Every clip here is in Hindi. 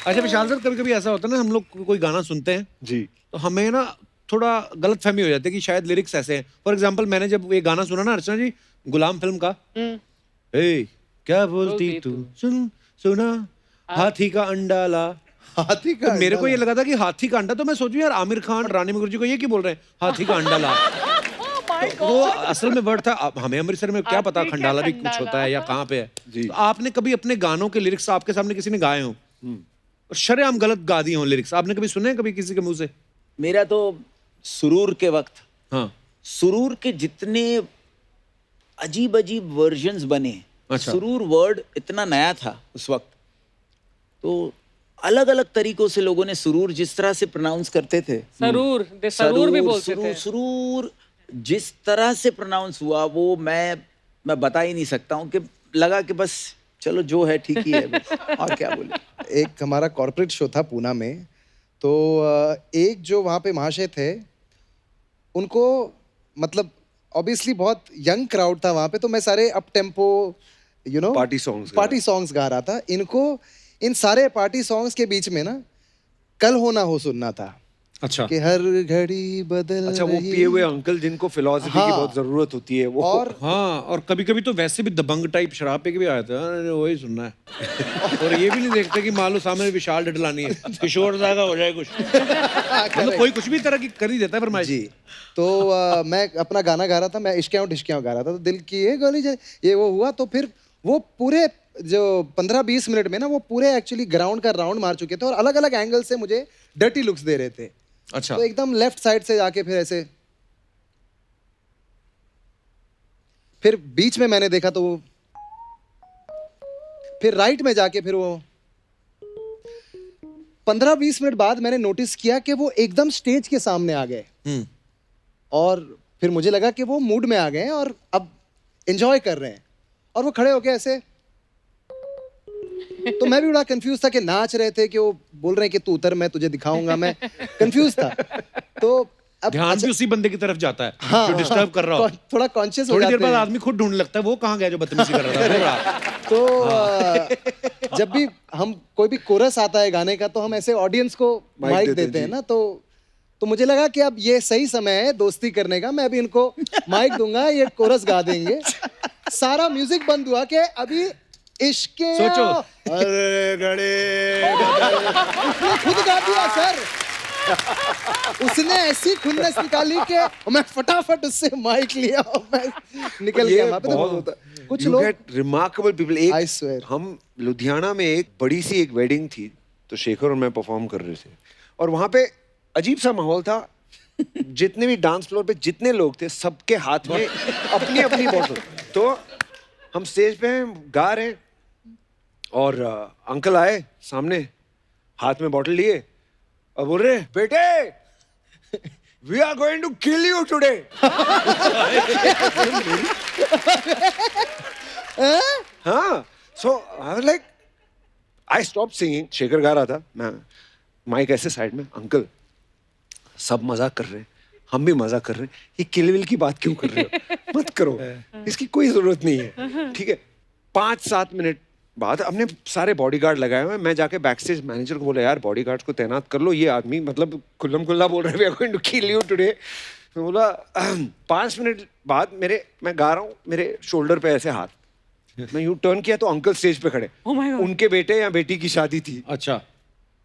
अच्छा विशाल सर, कभी कभी ऐसा होता है ना, हम लोग कोई गाना सुनते हैं जी तो हमें ना थोड़ा गलत फहमी हो जाती है कि शायद लिरिक्स ऐसे हैं। फॉर एग्जाम्पल मैंने जब ये गाना सुना ना अर्चना जी, गुलाम फिल्म का, ए क्या बोलती बोलती तू, तू। सुन सुना हाथी का अंडा ला। हाथी तो का मेरे को अंडा ये ला। लगा था कि हाथी का अंडा, तो मैं सोचूं यार आमिर खान और रानी मुखर्जी को ये क्यों बोल रहे हैं हाथी का अंडा ला। तो वो असल में वर्ड था, अब हमें अमृतसर में क्या पता हाथी का खंडाला भी कुछ खंडाला। होता है या कहाँ पे है। जी। तो आपने कभी अपने गानों के लिरिक्स आपके सामने किसी ने गाए हो और शरेआम गलत गा दिए हो लिरिक्स, आपने कभी सुने हैं कभी किसी के मुंह से? मेरा तो सुरूर के वक्त, हाँ। सुरूर के जितने अजीब अजीब वर्जन्स बने, अच्छा। सुरूर वर्ड इतना नया था उस वक्त, तो अलग अलग तरीकों से लोगों ने सुरूर जिस तरह से प्रोनाउंस करते थे, सरूर भी बोलते सुरूर थे। सुरूर जिस तरह से प्रोनाउंस हुआ वो मैं बता ही नहीं सकता हूँ, कि लगा कि बस चलो जो है ठीक ही है बस, और क्या बोले। एक हमारा कॉर्पोरेट शो था पूना में, तो एक जो वहाँ पे महाशय थे, उनको मतलब ऑब्वियसली बहुत यंग क्राउड था वहाँ पे, तो मैं सारे अप टेम्पो पार्टी सॉन्ग्स गा रहा था। इनको इन सारे पार्टी सॉन्ग्स के बीच में ना कल हो ना हो सुनना था अच्छा। कि हर घड़ी बदल अच्छा, वो रही। पिए हुए अंकल जिनको फिलॉसफी की हाँ। बहुत जरूरत होती है वो। और हाँ, और कभी कभी तो वैसे भी दबंग टाइप शराब पे के भी आया था, अरे वही सुनना है। और ये भी नहीं देखते कि मान लो सामने विशाल डडलानी है, किशोर दा का हो जाए कुछ, मतलब कोई कुछ भी तरह की कर ही देता है फरमाइश। जी। तो मैं अपना गाना गा रहा था, मैं इश्क़ गा रहा था, तो दिल की ये गोली ये वो हुआ, तो फिर वो पूरे जो 15-20 मिनट में ना वो पूरे एक्चुअली ग्राउंड का राउंड मार चुके थे और अलग अलग एंगल से मुझे डर्टी लुक्स दे रहे थे। अच्छा। तो एकदम लेफ्ट साइड से जाके फिर ऐसे, फिर बीच में मैंने देखा तो वो, फिर राइट में जाके फिर वो 15-20 मिनट बाद मैंने नोटिस किया कि वो एकदम स्टेज के सामने आ गए और फिर मुझे लगा कि वो मूड में आ गए हैं और अब एंजॉय कर रहे हैं, और वो खड़े होके ऐसे, तो मैं भी बड़ा कंफ्यूज था कि नाच रहे थे कि वो बोल रहे हैं कि तू उतर मैं तुझे दिखाऊंगा, मैं कंफ्यूज था। तो अब ध्यान भी उसी बंदे की तरफ जाता है हाँ, जो डिस्टर्ब कर रहा हो। थोड़ा कॉन्शियस हो थोड़ी देर जाते बाद हैं। आदमी खुद ढूंढने लगता है वो कहाँ गया जो बदतमीजी कर रहा था, बोल रहा। तो जब भी हम कोई भी कोरस आता है गाने का, तो हम ऐसे ऑडियंस को माइक देते हैं ना, तो मुझे लगा कि अब ये सही समय है दोस्ती करने का, मैं अभी इनको माइक दूंगा, ये कोरस गा देंगे। सारा म्यूजिक बंद हुआ कि अभी इश्के सोचो। अरे गड़े उसने खुद गा दिया सर, उसने ऐसी खुन्नस निकाली कि मैं फटाफट उससे माइक लिया और मैं निकल गया वहां पे। तो कुछ लोग रिमार्केबल पीपल। I एक swear. हम लुधियाना में एक बड़ी सी एक वेडिंग थी, तो शेखर और मैं परफॉर्म कर रहे थे और वहां पे अजीब सा माहौल था। जितने भी डांस फ्लोर पे जितने लोग थे सबके हाथ में अपनी अपनी बॉटल। तो हम स्टेज पे हैं, गा रहे हैं और अंकल आए सामने, हाथ में बॉटल लिए और बोल रहे बेटे we are going to kill you today. हाँ, so I was like, I stop singing. Shekhar गा रहा था, मैं माइक ऐसे साइड में, अंकल सब मजाक कर रहे हैं, हम भी मजाक कर रहे हैं, ये किल विल की बात क्यों कर रहे हो, मत करो, इसकी कोई जरूरत नहीं है, ठीक है। 5-7 मिनट बाद हमने सारे बॉडीगार्ड लगाए हुए हैं, मैं जाके बैकस्टेज मैनेजर को बोला यार बॉडीगार्ड्स को तैनात कर लो, ये आदमी मतलब खुल्लम खुल्ला बोल रहे हैं we are going to kill you today. मैं बोला 5 मिनट बाद मैं गा रहा हूँ, मेरे शोल्डर पे ऐसे हाथ, मैं यूं टर्न किया तो अंकल स्टेज पे खड़े, Oh my God. उनके बेटे या बेटी की शादी थी, अच्छा।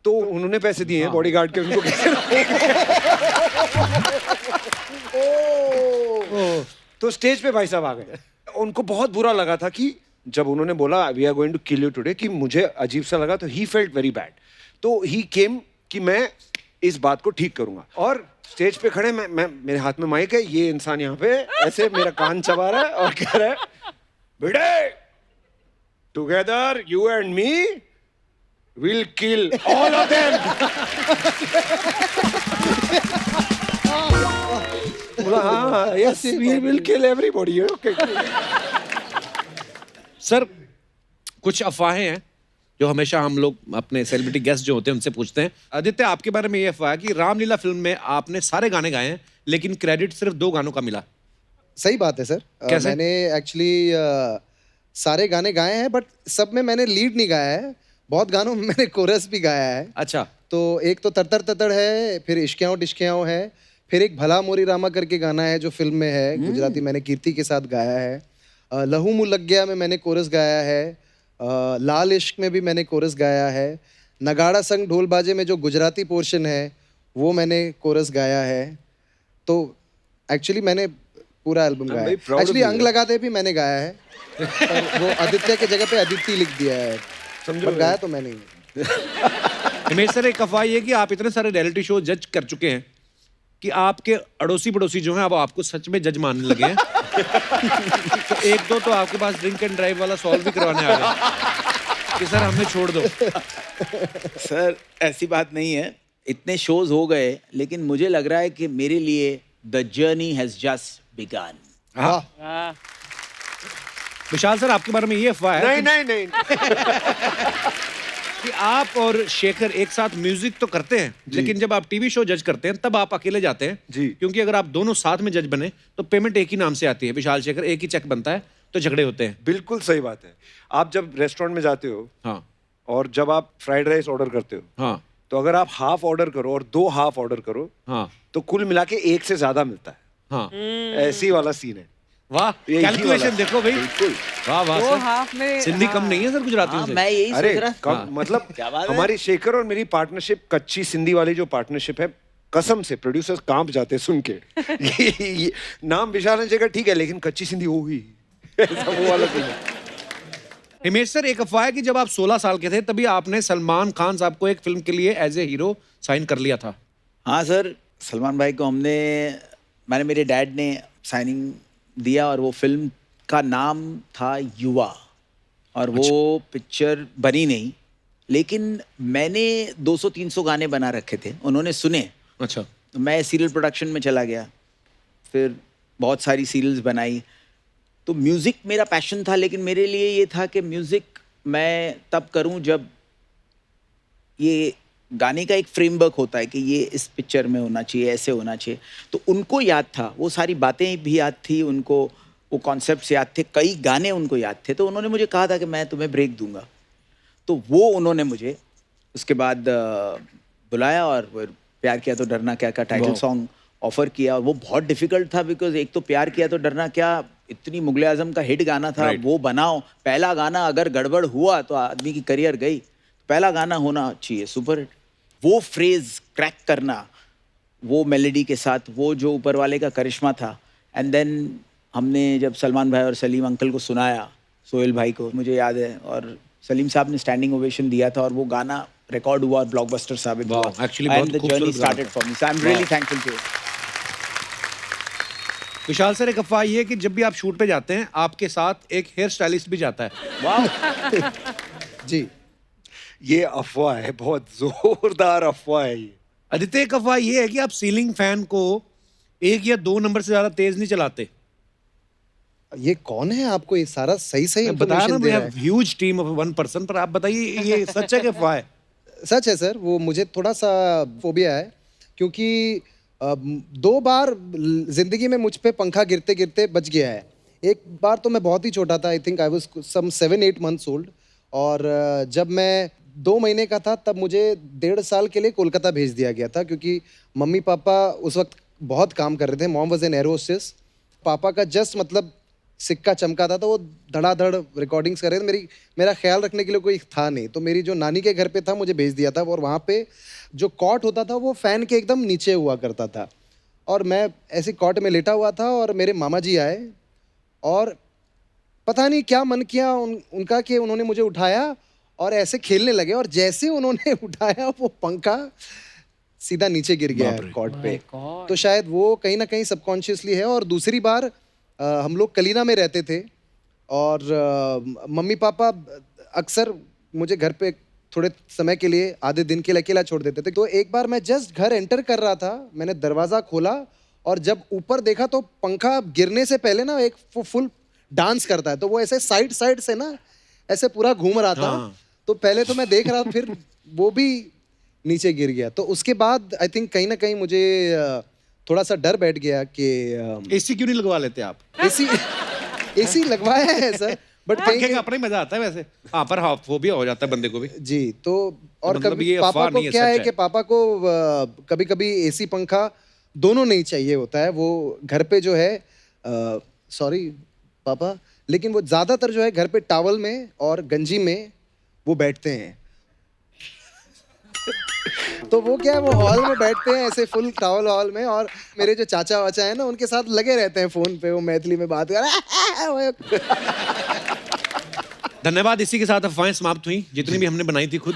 तो उन्होंने पैसे दिए हैं बॉडीगार्ड के, उनको कैसे तो स्टेज पे भाई साहब आ गए। उनको बहुत बुरा लगा था कि जब उन्होंने बोला we are going to kill you today, कि मुझे अजीब सा लगा, तो ही फेल्ट वेरी बैड। तो ही केम कि मैं इस बात को ठीक करूंगा, और स्टेज पे खड़े मैं मेरे हाथ में माइक है, ये इंसान यहाँ पे ऐसे मेरा कान चबा रहा है और कह रहा है बेटे together you and me will kill all of them. बोला हाँ yes we will kill everybody, okay. Sir कुछ अफवाहें हैं जो हमेशा हम लोग अपने सेलिब्रिटी गेस्ट जो होते हैं उनसे पूछते हैं। आदित्य, आपके बारे में ये अफवाह है कि रामलीला फिल्म में आपने सारे गाने गाए हैं लेकिन क्रेडिट सिर्फ 2 गानों का मिला। सही बात है सर। कैसे? मैंने एक्चुअली सारे गाने गाए हैं, बट सब में मैंने लीड नहीं गाया है। बहुत गानों में मैंने कोरस भी गाया है। अच्छा, तो एक तो तरतर ततड़ है, फिर इश्कियाओं टिश्कियाओं है, फिर एक भला मोरी रामा करके गाना है जो फिल्म में है, गुजराती, मैंने कीर्ति के साथ गाया है। लहू मुँह लग गया में मैंने कोरस गाया है। लाल इश्क में भी मैंने कोरस गाया है। नगाड़ा संग ढोल बाजे में जो गुजराती पोर्शन है वो मैंने कोरस गाया है। तो एक्चुअली मैंने पूरा एल्बम गाया है। very proud of actually you, अंग लगाते भी मैंने गाया है, पर वो आदित्य की जगह पे अदिति लिख दिया है, पर गाया तो मैंने ही। हिमेश सर, एक अफवाह ये कि आप इतने सारे रियलिटी शो जज कर चुके हैं कि आपके अड़ोसी पड़ोसी जो हैं अब आपको सच में जज मानने लगे हैं। तो एक दो तो आपके पास ड्रिंक एंड ड्राइव वाला सॉल्व भी करवाने आ गए कि सर हमें छोड़ दो। सर ऐसी बात नहीं है, इतने शोज हो गए, लेकिन मुझे लग रहा है कि मेरे लिए the journey has just began. हाँ, हाँ, विशाल सर, आपके बारे में ये अफवाह है नहीं नहीं कि आप और शेखर एक साथ म्यूजिक तो करते हैं, लेकिन जब आप टीवी शो जज करते हैं तब आप अकेले जाते हैं जी। क्योंकि अगर आप दोनों साथ में जज बने तो पेमेंट एक ही नाम से आती है, विशाल शेखर, एक ही चेक बनता है, तो झगड़े होते हैं। बिल्कुल सही बात है। आप जब रेस्टोरेंट में जाते हो हाँ और जब आप फ्राइड राइस ऑर्डर करते हो, हाँ तो अगर आप हाफ ऑर्डर करो और 2 हाफ ऑर्डर करो हाँ तो कुल मिला के 1 से ज्यादा मिलता है। हाँ, ऐसी वाला सीन है। वाह, यही कैलकुलेशन वाला। देखो भाई, बिल्कुल। वाह वाह दो सर, हाफ में सिंधी कम नहीं है सर गुजरातियों हाँ, से। मैं यही अरे सोच रहा कम, हाँ। मतलब क्या बात है? हमारी शेखर और मेरी पार्टनरशिप, कच्ची सिंधी वाली जो पार्टनरशिप है, कसम से प्रोड्यूसर्स कांप जाते हैं सुन के। ये नाम विशाल शेखर ठीक है, लेकिन कच्ची सिंधी वो हुई। ऐसा वो वाला सीन है। हिमेश सर, एक अफवाह है कि जब आप 16 साल के थे तभी आपने सलमान खान साहब को एक फिल्म के लिए एज ए हीरो साइन कर लिया था। हाँ सर, सलमान भाई को मैंने मेरे डैड ने साइनिंग दिया और वो फिल्म का नाम था युवा, और वो पिक्चर बनी नहीं, लेकिन मैंने 200-300 गाने बना रखे थे, उन्होंने सुने। अच्छा, तो मैं सीरियल प्रोडक्शन में चला गया, फिर बहुत सारी सीरियल्स बनाई। तो म्यूज़िक मेरा पैशन था, लेकिन मेरे लिए ये था कि म्यूज़िक मैं तब करूं जब ये गाने का एक फ्रेमवर्क होता है कि ये इस पिक्चर में होना चाहिए, ऐसे होना चाहिए। तो उनको याद था, वो सारी बातें भी याद थी उनको, वो कॉन्सेप्ट्स याद थे, कई गाने उनको याद थे। तो उन्होंने मुझे कहा था कि मैं तुम्हें ब्रेक दूंगा। तो वो उन्होंने मुझे उसके बाद बुलाया और वो प्यार किया तो डरना क्या का टाइटल सॉन्ग ऑफर किया। और वो बहुत डिफिकल्ट था, बिकॉज एक तो प्यार किया तो डरना क्या इतनी मुगले आजम का हिट गाना था, वो बनाओ, पहला गाना अगर गड़बड़ हुआ तो आदमी की करियर गई। पहला गाना होना चाहिए सुपर हिट। वो फ्रेज क्रैक करना, वो मेलोडी के साथ, वो जो ऊपर वाले का करिश्मा था। एंड देन हमने जब सलमान भाई और सलीम अंकल को सुनाया, सोहेल भाई को, मुझे याद है, और सलीम साहब ने स्टैंडिंग ओवेशन दिया था और वो गाना रिकॉर्ड हुआ और ब्लॉकबस्टर साबित हुआ। Wow, actually एंड बहुत द खूबसूरत जर्नी गाना started for me, so I am really thankful to. Vishal sir, एक अफवाह ये है कि जब भी आप शूट पे जाते हैं आपके साथ एक हेयर स्टाइलिस्ट भी जाता है। वाह, जी। ये अफवाह है, बहुत जोरदार अफवाह है ये। आदित्य, एक अफवाह ये है कि आप सीलिंग फैन को 1 या 2 नंबर से ज्यादा तेज नहीं चलाते। ये कौन है? आपको ये सारा सही सही बताया ना, इंफॉर्मेशन वी दे रहा हैव है। ह्यूज टीम ऑफ 1 पर्सन, पर आप बताइए ये सच है कि अफवाह है? सच है सर, वो मुझे थोड़ा सा फोबिया है, क्योंकि 2 बार जिंदगी में मुझ पे पंखा गिरते गिरते बच गया है। एक बार तो मैं बहुत ही छोटा था, I think I was some 7-8 months old, और जब मैं 2 महीने का था तब मुझे 1.5 साल के लिए कोलकाता भेज दिया गया था, क्योंकि मम्मी पापा उस वक्त बहुत काम कर रहे थे। Mom was an air hostess, पापा का जस्ट मतलब सिक्का चमका था तो वो धड़ाधड़ रिकॉर्डिंग्स कर रहे थे। मेरा ख्याल रखने के लिए कोई था नहीं, तो मेरी जो नानी के घर पे था मुझे भेज दिया था, और वहाँ पे जो कॉट होता था वो फैन के एकदम नीचे हुआ करता था, और मैं ऐसी कॉट में लेटा हुआ था और मेरे मामा जी आए और पता नहीं क्या मन किया उनका कि उन्होंने मुझे उठाया और ऐसे खेलने लगे, और जैसे उन्होंने उठाया वो पंखा सीधा नीचे गिर गया कॉट पे। तो शायद वो कहीं ना कहीं सबकॉन्शियसली है। और दूसरी बार हम लोग कलीना में रहते थे, और मम्मी पापा अक्सर मुझे घर पे थोड़े समय के लिए, आधे दिन के लिए अकेला छोड़ देते थे। तो एक बार मैं जस्ट घर एंटर कर रहा था, मैंने दरवाज़ा खोला और जब ऊपर देखा तो पंखा गिरने से पहले ना एक फुल डांस करता है, तो वो ऐसे साइड साइड से ना ऐसे पूरा घूम रहा था। तो पहले तो मैं देख रहा, फिर वो भी नीचे गिर गया। तो उसके बाद आई थिंक कहीं ना कहीं मुझे थोड़ा सा डर बैठ गया कि एसी क्यों नहीं लगवा लेते आप? एसी लगवाया है सर, बट पंखे का अपना ही मजा आता है वैसे। हाँ, पर हाँ फोबिया हो जाता है बंदे को भी। जी, तो और मतलब कभी ये पापा अफवाह को नहीं है, क्या सच है है। कि पापा को कभी कभी एसी पंखा दोनों नहीं चाहिए होता है। वो घर पे जो है सॉरी पापा, लेकिन वो ज्यादातर जो है घर पे टॉवल में और गंजी में वो बैठते हैं। तो वो क्या है, वो हॉल में बैठते हैं ऐसे फुल टॉवल हॉल में, और मेरे जो चाचा वाचा है ना उनके साथ लगे रहते हैं फोन पे, वो मैथिली में बात कर। धन्यवाद। इसी के साथ अफवाहें समाप्त हुई जितनी भी हमने बनाई थी खुद।